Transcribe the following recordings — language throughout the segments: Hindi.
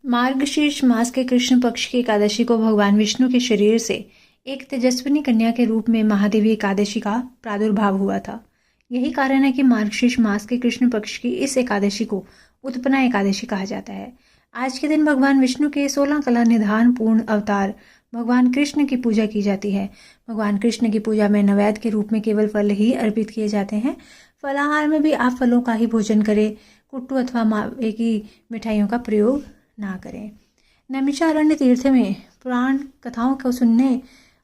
मार्गशीर्ष मास के कृष्ण पक्ष की एकादशी को भगवान विष्णु के शरीर से एक तेजस्विनी कन्या के रूप में महादेवी एकादशी का प्रादुर्भाव हुआ था। यही कारण है कि मार्गशीर्ष मास के कृष्ण पक्ष की इस एकादशी को उत्पन्ना एकादशी कहा जाता है। आज के दिन भगवान विष्णु के 16 कला निधान पूर्ण अवतार भगवान कृष्ण की पूजा की जाती है। भगवान कृष्ण की पूजा में नैवेद्य के रूप में केवल फल ही अर्पित किए जाते हैं। फलाहार में भी आप फलों का ही भोजन करें, कुट्टू अथवा मावे की मिठाइयों का प्रयोग ना करें। नैमिषारण्य तीर्थ में पुराण कथाओं को सुनने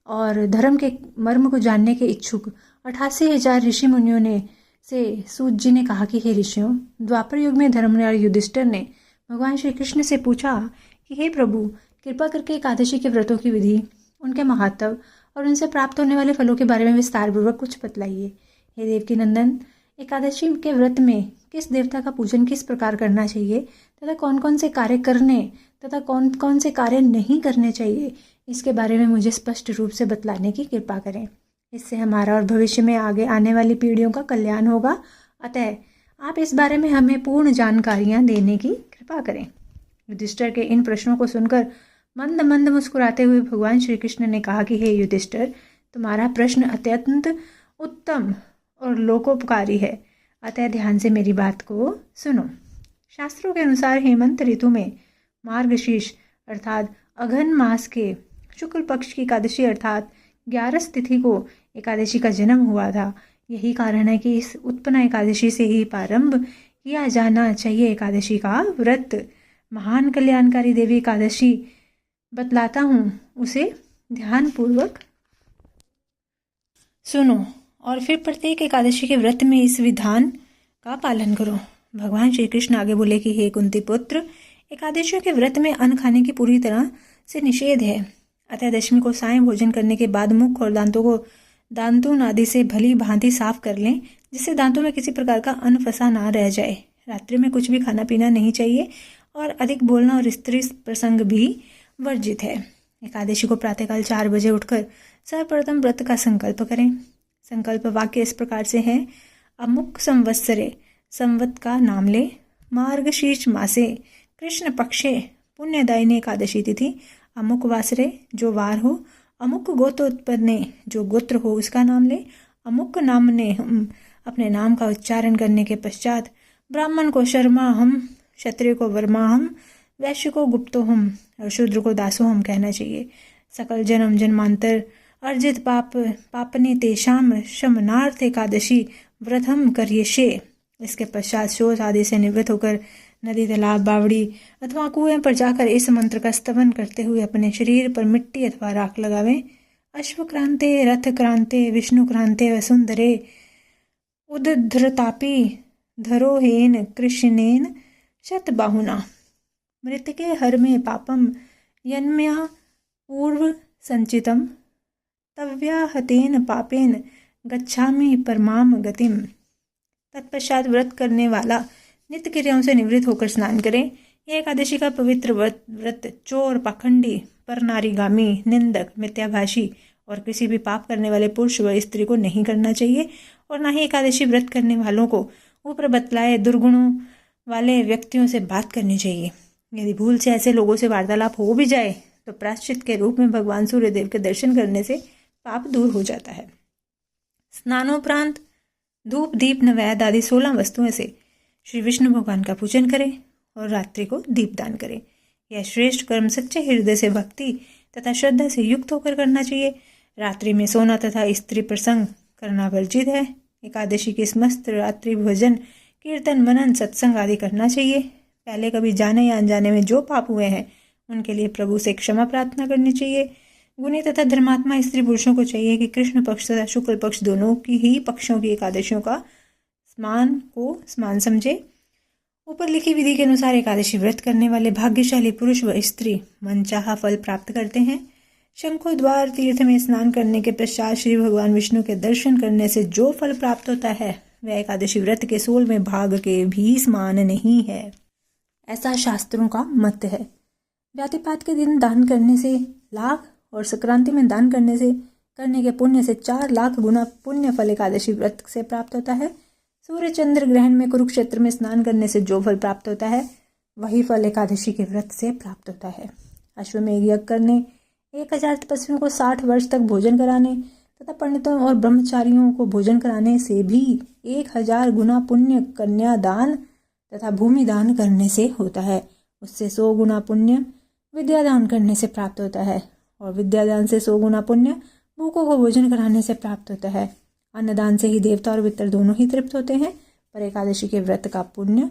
और धर्म के मर्म को जानने के इच्छुक 88,000 ऋषि मुनियों ने से सूत जी ने कहा कि हे ऋषियों, द्वापर युग में धर्मराज युधिष्ठिर ने भगवान श्री कृष्ण से पूछा कि हे प्रभु, कृपा करके एकादशी के व्रतों की विधि, उनके महत्व और उनसे प्राप्त होने वाले फलों के बारे में विस्तार पूर्वक कुछ बतलाइए। हे देवकी नंदन, एकादशी के व्रत में किस देवता का पूजन किस प्रकार करना चाहिए तथा कौन कौन से कार्य करने तथा कौन कौन से कार्य नहीं करने चाहिए, इसके बारे में मुझे स्पष्ट रूप से बतलाने की कृपा करें। इससे हमारा और भविष्य में आगे आने वाली पीढ़ियों का कल्याण होगा। अतः आप इस बारे में हमें पूर्ण जानकारियां देने की कृपा करें। युधिष्ठिर के इन प्रश्नों को सुनकर मंद मंद मुस्कुराते हुए भगवान श्री कृष्ण ने कहा कि हे युधिष्ठिर, तुम्हारा प्रश्न अत्यंत उत्तम और लोकोपकारी है। अतः ध्यान से मेरी बात को सुनो। शास्त्रों के अनुसार हेमंत ऋतु में मार्गशीर्ष अर्थात अघन मास के शुक्ल पक्ष की एकादशी अर्थात 11 तिथि को एकादशी का जन्म हुआ था। यही कारण है कि इस उत्पन्न एकादशी से ही प्रारंभ किया जाना चाहिए एकादशी का व्रत। महान कल्याणकारी देवी एकादशी बतलाता हूँ, उसे ध्यान पूर्वक सुनो और फिर प्रत्येक एकादशी के व्रत में इस विधान का पालन करो। भगवान श्री कृष्ण आगे बोले कि हे कुंती पुत्र, एकादशियों के व्रत में अन्न खाने की पूरी तरह से निषेध है। अतः दशमी को सायं भोजन करने के बाद मुख और दांतों को दांतून आदि से भली भांति साफ कर लें, जिससे दांतों में किसी प्रकार का अन्न फंसा ना रह जाए। रात्रि में कुछ भी खाना पीना नहीं चाहिए और अधिक बोलना और स्त्री प्रसंग भी वर्जित है। एकादशी को प्रातःकाल 4 बजे उठकर सर्वप्रथम व्रत का संकल्प करें। संकल्प वाक्य इस प्रकार से है: अमुक संवत्सरे, संवत का नाम ले, मार्गशीर्ष मासे, कृष्ण पक्षे, पुण्यदायिनी एकादशी तिथि, अमुक वासरे, जो वार हो, अमुक गोत्रोत्पन्ने, जो गोत्र हो उसका नाम ले, अमुक नाम ने हम अपने नाम का उच्चारण करने के पश्चात ब्राह्मण को शर्मा हम, क्षत्रिय को वर्मा हम, वैश्य को गुप्तो हम और शूद्र को दासो हम कहना चाहिए। सकल जन्म जन्मांतर अर्जित पापने तेषाम शमनार्थ एकादशी व्रतम करिष्ये। इसके पश्चात शोच आदि से निवृत्त होकर नदी, तालाब, बावड़ी अथवा कुएं पर जाकर इस मंत्र का स्तवन करते हुए अपने शरीर पर मिट्टी अथवा राख लगावें। अश्वक्रांते, रथक्रांते, विष्णुक्रांते वसुंधरे उद्धृतापि धरोहेन कृष्णेन शतबाहुना मृतके हर में पापम यन्म्या पूर्व संचितम तव्याहतेन पापेन गच्छामि परमाम गतिम। तत्पश्चात व्रत करने वाला नित्य क्रियाओं से निवृत्त होकर स्नान करें। यह एकादशी का पवित्र व्रत चोर, पाखंडी, परनारीगामी, निंदक, मिथ्याभाषी और किसी भी पाप करने वाले पुरुष व स्त्री को नहीं करना चाहिए और न ही एकादशी व्रत करने वालों को ऊपर बतलाए दुर्गुणों वाले व्यक्तियों से बात करनी चाहिए। यदि भूल से ऐसे लोगों से वार्तालाप हो भी जाए तो प्रायश्चित के रूप में भगवान सूर्यदेव के दर्शन करने से पाप दूर हो जाता है। स्नानोपरांत धूप, दीप, नैवेद्य आदि 16 वस्तुओं से श्री विष्णु भगवान का पूजन करें और रात्रि को दीपदान करें। यह श्रेष्ठ कर्म सच्चे हृदय से भक्ति तथा श्रद्धा से युक्त होकर करना चाहिए। रात्रि में सोना तथा स्त्री प्रसंग करना वर्जित है। एकादशी की समस्त रात्रि भोजन, कीर्तन, मनन, सत्संग आदि करना चाहिए। पहले कभी जाने या अनजाने में जो पाप हुए हैं उनके लिए प्रभु से क्षमा प्रार्थना करनी चाहिए। गुणी तथा धर्मात्मा स्त्री पुरुषों को चाहिए कि कृष्ण पक्ष तथा शुक्ल पक्ष दोनों की ही पक्षों की एकादशियों का स्मान समझे। ऊपर लिखी विधि के अनुसार एकादशी व्रत करने वाले भाग्यशाली पुरुष व स्त्री मनचाहा फल प्राप्त करते हैं। शंखोद्वार तीर्थ में स्नान करने के पश्चात श्री भगवान विष्णु के दर्शन करने से जो फल प्राप्त होता है वह एकादशी व्रत के 16वें भाग के भी समान नहीं है, ऐसा शास्त्रों का मत है। व्यातिपात के दिन दान करने से लाख और संक्रांति में दान करने के पुण्य से 4 लाख गुना पुण्य फल एकादशी व्रत से प्राप्त होता है। सूर्य चंद्र ग्रहण में कुरुक्षेत्र में स्नान करने से जो फल प्राप्त होता है वही फल एकादशी के व्रत से प्राप्त होता है। अश्वमेध यज्ञ करने, 1000 तपस्वियों को 60 वर्ष तक भोजन कराने तथा पंडितों और ब्रह्मचारियों को भोजन कराने से भी 1000 गुना पुण्य कन्यादान तथा भूमि दान करने से होता है। उससे 100 गुना पुण्य विद्यादान करने से प्राप्त होता है और विद्यादान से 100 गुना पुण्य भूखों को भोजन कराने से प्राप्त होता है। अन्नदान से ही देवता और पितर दोनों ही तृप्त होते हैं, पर एकादशी के व्रत का पुण्य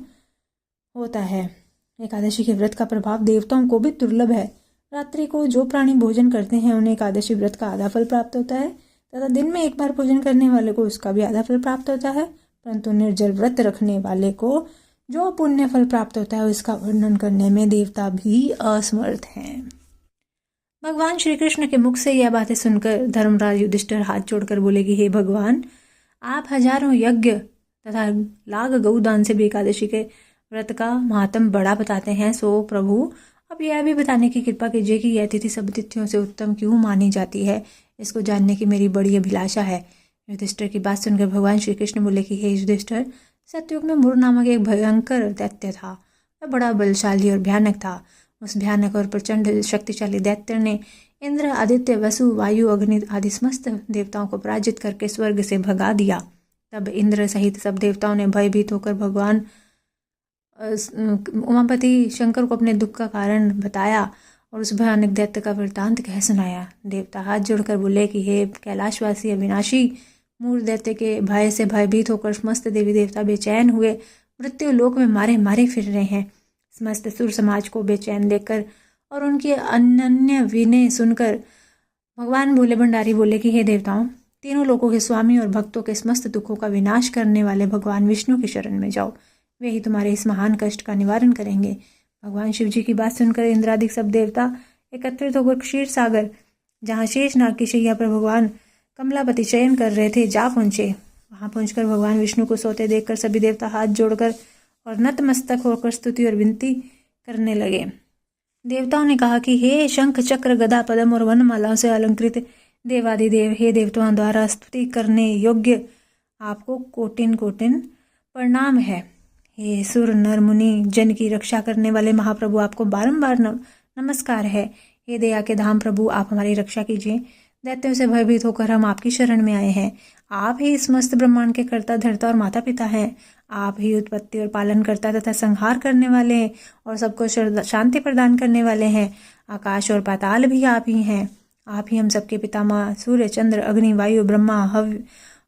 होता है। एकादशी के व्रत का प्रभाव देवताओं को भी दुर्लभ है। रात्रि को जो प्राणी भोजन करते हैं उन्हें एकादशी व्रत का आधा फल प्राप्त होता है तथा दिन में एक बार भोजन करने वाले को उसका भी आधा फल प्राप्त होता है, परंतु निर्जल व्रत रखने वाले को जो पुण्य फल प्राप्त होता है उसका वर्णन करने में देवता भी असमर्थ हैं। भगवान श्री कृष्ण के मुख से यह बातें सुनकर धर्मराज युधिष्ठिर हाथ जोड़कर बोले कि हे भगवान, आप हजारों यज्ञ तथा लाख गौदान से भी एकादशी के व्रत का महात्म बड़ा बताते हैं, सो प्रभु अब यह भी बताने की कृपा कीजिए कि यह तिथि सब तिथियों से उत्तम क्यों मानी जाती है। इसको जानने की मेरी बड़ी अभिलाषा है। युधिष्ठिर की बात सुनकर भगवान श्री कृष्ण बोले कि हे युधिष्ठिर, सतयुग में मुर नामक एक भयंकर दैत्य था। वह बड़ा बलशाली और भयानक था। उस भयानक और प्रचंड शक्तिशाली दैत्य ने इंद्र, आदित्य, वसु, वायु, अग्नि आदि समस्त देवताओं को पराजित करके स्वर्ग से भगा दिया। तब इंद्र सहित सब देवताओं ने भयभीत होकर भगवान उमापति शंकर को अपने दुख का कारण बताया और उस भयानक दैत्य का वृत्तांत कह सुनाया। देवता हाथ जोड़कर बोले कि हे कैलाशवासी अविनाशी, मूर दैत्य के भय से भयभीत होकर समस्त देवी देवता बेचैन हुए मृत्यु लोक में मारे मारे फिर रहे हैं। समस्त सुर समाज को बेचैन देखकर और उनकी अनन्य विनय सुनकर भगवान भोले भंडारी बोले कि हे देवताओं, तीनों लोकों के स्वामी और भक्तों के समस्त दुखों का विनाश करने वाले भगवान विष्णु की शरण में जाओ, वे ही तुम्हारे इस महान कष्ट का निवारण करेंगे। भगवान शिव जी की बात सुनकर इंद्रादिक सब देवता एकत्रित होकर क्षीर सागर, जहाँ शेष नाग की शैया पर भगवान कमलापति शयन कर रहे थे, जा पहुंचे। वहां पहुंचकर भगवान विष्णु को सोते देखकर सभी देवता हाथ जोड़कर और नतमस्तक होकर स्तुति और विनती करने लगे। देवताओं ने कहा कि हे शंख, चक्र, गदा, पद्म और वनमालाओं से अलंकृत देवादिदेव, हे देवताओं द्वारा स्तुति करने योग्य आपको कोटिन कोटिन प्रणाम है। हे सुर नर मुनि जन की रक्षा करने वाले महाप्रभु, आपको बारंबार नमस्कार है। हे दया के धाम प्रभु, आप हमारी रक्षा कीजिए। दैत्यों से भयभीत होकर हम आपकी शरण में आए हैं। आप ही समस्त ब्रह्मांड के कर्ता धर्ता और माता पिता हैं। आप ही उत्पत्ति और पालन करता तथा संहार करने वाले हैं और सबको शांति प्रदान करने वाले हैं। आकाश और पाताल भी आप ही हैं। आप ही हम सबके पितामह, सूर्य, चंद्र, अग्नि, वायु, ब्रह्मा,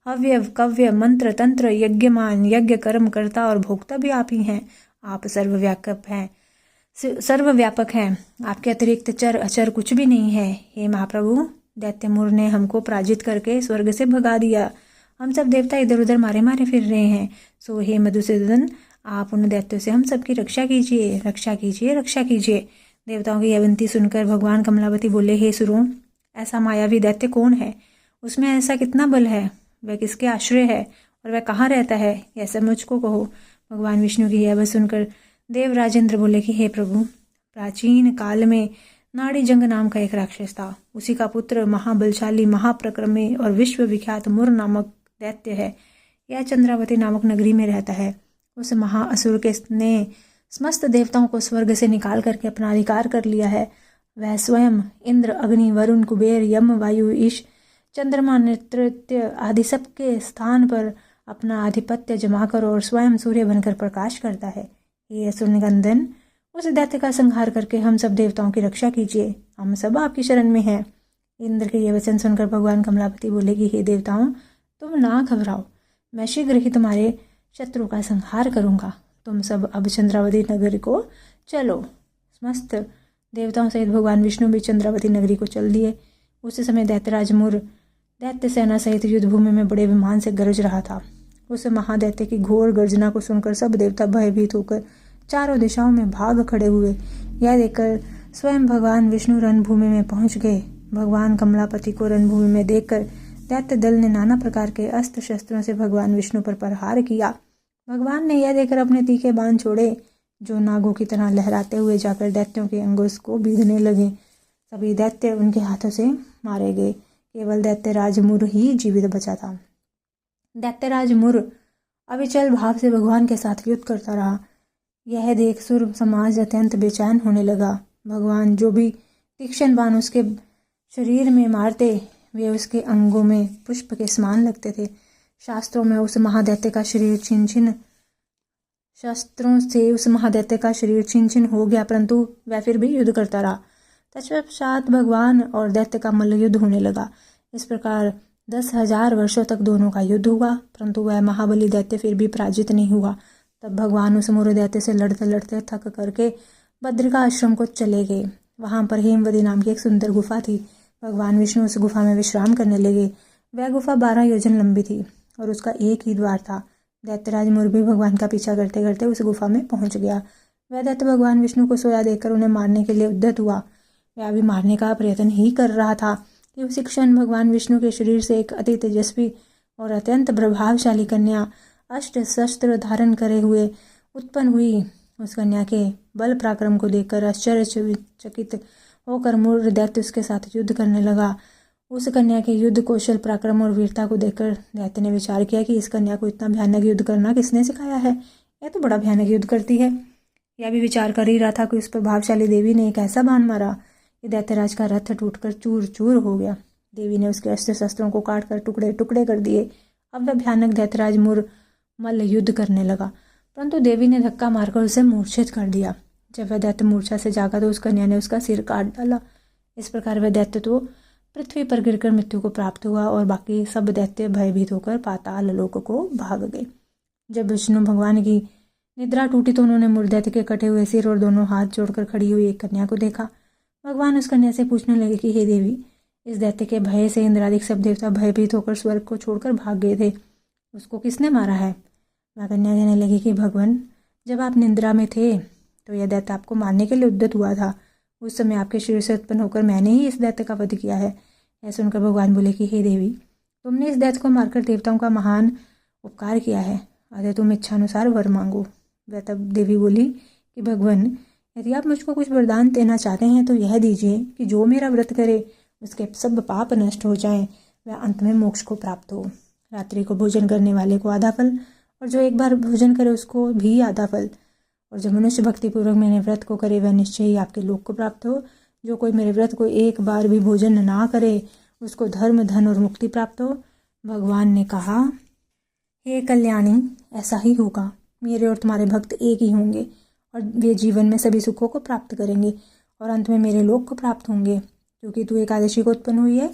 हव्य, कव्य, मंत्र, तंत्र, यज्ञमान, यज्ञ कर्म करता और भोक्ता भी आप ही हैं। आप सर्वव्यापक हैं। आपके अतिरिक्त चर अचर कुछ भी नहीं है। हे महाप्रभु, दैत्यमुर ने हमको पराजित करके स्वर्ग से भगा दिया। हम सब देवता इधर उधर मारे मारे फिर रहे हैं। सो हे मधुसूदन, आप उन दैत्यों से हम सबकी रक्षा कीजिए, रक्षा कीजिए, रक्षा कीजिए। देवताओं की यह विनती सुनकर भगवान कमलापति बोले, हे सुरों, ऐसा मायावी दैत्य कौन है? उसमें ऐसा कितना बल है? वह किसके आश्रय है और वह कहाँ रहता है? यह सब मुझको कहो। भगवान विष्णु की यह बात सुनकर देव राजेंद्र बोले कि हे प्रभु, प्राचीन काल में नाड़ी जंग नाम का एक राक्षस था। उसी का पुत्र महाबलशाली, महाप्रक्रमी और विश्व विख्यात मुर नामक दैत्य है। यह चंद्रावती नामक नगरी में रहता है। उस महाअसुर के ने समस्त देवताओं को स्वर्ग से निकाल करके अपना अधिकार कर लिया है। वह स्वयं इंद्र, अग्नि, वरुण, कुबेर, यम, वायु, ईश, चंद्रमा, नृत्य आदि सबके स्थान पर अपना आधिपत्य जमा कर और स्वयं सूर्य बनकर प्रकाश करता है। ये असुर निकंदन, उस दैत्य का संहार करके हम सब देवताओं की रक्षा कीजिए। हम सब आपकी शरण में हैं। इंद्र के ये वचन सुनकर भगवान कमलापति बोले कि हे देवताओं, तुम ना घबराओ, मैं शीघ्र ही तुम्हारे शत्रु का संहार करूंगा। तुम सब अब चंद्रावती नगरी को चलो। समस्त देवताओं सहित भगवान विष्णु भी चंद्रावती नगरी को चल दिए। उस समय दैत्यराज मुर दैत्य सेना सहित युद्ध भूमि में बड़े विमान से गरज रहा था। उस महादैत्य की घोर गर्जना को सुनकर सब देवता भयभीत होकर चारों दिशाओं में भाग खड़े हुए। यह देखकर स्वयं भगवान विष्णु रणभूमि में पहुंच गए। भगवान कमलापति को रणभूमि में देखकर दैत्य दल ने नाना प्रकार के अस्त्र शस्त्रों से भगवान विष्णु पर प्रहार किया। भगवान ने यह देखकर अपने तीखे बाण छोड़े, जो नागों की तरह लहराते हुए जाकर दैत्यों के अंगों को बीधने लगे। सभी दैत्य उनके हाथों से मारे गए। केवल दैत्यराज मुर ही जीवित बचा था। दैत्यराज मुर अविचल भाव से भगवान के साथ युद्ध करता रहा। यह देख सुर समाज अत्यंत बेचैन होने लगा। भगवान जो भी तीक्ष्ण बाण उसके शरीर में मारते वे उसके अंगों में पुष्प के समान लगते थे। शास्त्रों में उस महादैत्य का शरीर शस्त्रों से उस महादैत्य का शरीर छिन छिन हो गया, परंतु वह फिर भी युद्ध करता रहा। तत्पश्चात भगवान और दैत्य का मल्ल युद्ध होने लगा। इस प्रकार 10,000 वर्षों तक दोनों का युद्ध हुआ, परंतु वह महाबली दैत्य फिर भी पराजित नहीं हुआ। तब भगवान उस मुर दैत्य से लड़ते लड़ते थक करके बद्रिका आश्रम को चले गए। वहां पर हेमवती नाम की एक सुंदर गुफा थी। भगवान विष्णु उस गुफा में विश्राम करने लगे। वह गुफा 12 योजन लंबी थी और उसका एक ही द्वार था। दैत्यराज मुर भी भगवान का पीछा करते करते उस गुफा में पहुंच गया। वह दैत्य भगवान विष्णु को सोया देखकर उन्हें मारने के लिए उद्यत हुआ। वह अभी मारने का प्रयत्न ही कर रहा था कि उसी क्षण भगवान विष्णु के शरीर से एक अति तेजस्वी और अत्यंत प्रभावशाली कन्या अष्ट शस्त्र धारण करे हुए उत्पन्न हुई। उस कन्या के बल पराक्रम को देखकर आश्चर्यचकित होकर मुर दैत्य उसके साथ युद्ध करने लगा। उस कन्या के युद्ध कौशल, पराक्रम और वीरता को देखकर दैत्य ने विचार किया कि इस कन्या को इतना भयानक युद्ध करना किसने सिखाया है? यह तो बड़ा भयानक युद्ध करती है। यह भी विचार कर ही रहा था कि उस प्रभावशाली देवी ने एक ऐसा बाण मारा कि दैत्यराज का रथ टूटकर चूर चूर हो गया। देवी ने उसके अस्त्र शस्त्रों को काट कर टुकड़े टुकड़े कर दिए। अब वह भयानक दैत्यराज मुर मल्ल युद्ध करने लगा, परंतु देवी ने धक्का मारकर उसे मूर्छित कर दिया। जब वह दैत्य मूर्छा से जागा तो उस कन्या ने उसका सिर काट डाला। इस प्रकार वह दैत्य तो पृथ्वी पर गिरकर मृत्यु को प्राप्त हुआ और बाकी सब दैत्य भयभीत होकर पाताल लोक को भाग गए। जब विष्णु भगवान की निद्रा टूटी तो उन्होंने मुर दैत्य के कटे हुए सिर और दोनों हाथ जोड़कर खड़ी हुई एक कन्या को देखा। भगवान उस कन्या से पूछने लगे कि हे देवी, इस दैत्य के भय से इंद्रादिक सब देवता भयभीत होकर स्वर्ग को छोड़कर भाग गए थे, उसको किसने मारा है? वह कन्या कहने लगी कि भगवान, जब आप निद्रा में थे तो यह दैत्य आपको मारने के लिए उद्यत हुआ था। उस समय आपके शरीर से उत्पन्न होकर मैंने ही इस दैत्य का वध किया है। यह सुनकर भगवान बोले कि हे देवी, तुमने इस दैत्य को मारकर देवताओं का महान उपकार किया है, अतः तुम इच्छानुसार वर मांगो। वह तब देवी बोली कि भगवान, यदि आप मुझको कुछ वरदान देना चाहते हैं तो यह दीजिए कि जो मेरा व्रत करे उसके सब पाप नष्ट हो जाएं, वह अंत में मोक्ष को प्राप्त हो। रात्रि को भोजन करने वाले को आधा फल और जो एक बार भोजन करे उसको भी आधा फल, और जो मनुष्य भक्तिपूर्वक मेरे व्रत को करे वह निश्चय ही आपके लोक को प्राप्त हो। जो कोई मेरे व्रत को एक बार भी भोजन ना करे उसको धर्म, धन और मुक्ति प्राप्त हो। भगवान ने कहा, हे कल्याणी, ऐसा ही होगा। मेरे और तुम्हारे भक्त एक ही होंगे और वे जीवन में सभी सुखों को प्राप्त करेंगे और अंत में मेरे लोक को प्राप्त होंगे। क्योंकि तू एकादशी को उत्पन्न हुई है,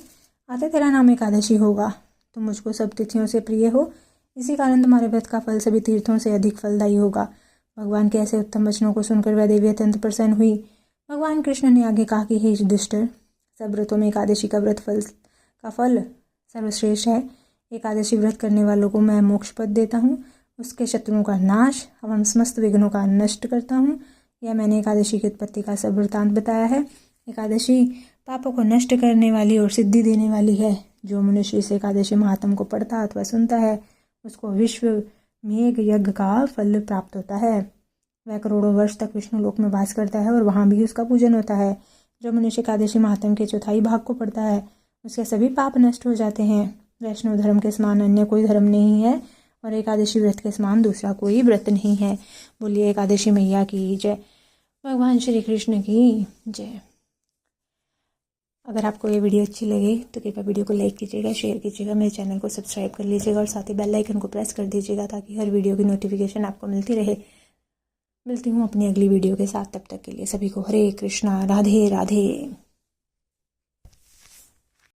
अतः तेरा नाम एकादशी होगा। तुम मुझको सब तिथियों से प्रिय हो, इसी कारण तुम्हारे व्रत का फल सभी तीर्थों से अधिक फलदायी होगा। भगवान के ऐसे उत्तम वचनों को सुनकर वह देवी अत्यंत प्रसन्न हुई। भगवान कृष्ण ने आगे कहा कि हे युधिष्ठिर, सब व्रतों में एकादशी का व्रत का फल सर्वश्रेष्ठ है। एकादशी व्रत करने वालों को मैं मोक्ष पद देता हूँ, उसके शत्रुओं का नाश एवं समस्त विघ्नों का नष्ट करता हूँ। यह मैंने एकादशी की उत्पत्ति का सब वृत्तांत बताया है। एकादशी पापों को नष्ट करने वाली और सिद्धि देने वाली है। जो मनुष्य इस एकादशी महात्म को पढ़ता अथवा सुनता है उसको विश्व मेघ यज्ञ का फल प्राप्त होता है। वह करोड़ों वर्ष तक विष्णु लोक में वास करता है और वहां भी उसका पूजन होता है। जो मनुष्य एकादशी महात्म के चौथाई भाग को पढ़ता है उसके सभी पाप नष्ट हो जाते हैं। वैष्णव धर्म के समान अन्य कोई धर्म नहीं है और एकादशी व्रत के समान दूसरा कोई व्रत नहीं है। बोलिए एकादशी मैया की जय, भगवान श्री कृष्ण की जय। अगर आपको ये वीडियो अच्छी लगे तो कृपया वीडियो को लाइक कीजिएगा, शेयर कीजिएगा, मेरे चैनल को सब्सक्राइब कर लीजिएगा और साथ ही बेल आइकन को प्रेस कर दीजिएगा ताकि हर वीडियो की नोटिफिकेशन आपको मिलती रहे। मिलती हूँ अपनी अगली वीडियो के साथ, तब तक के लिए सभी को हरे कृष्णा, राधे राधे।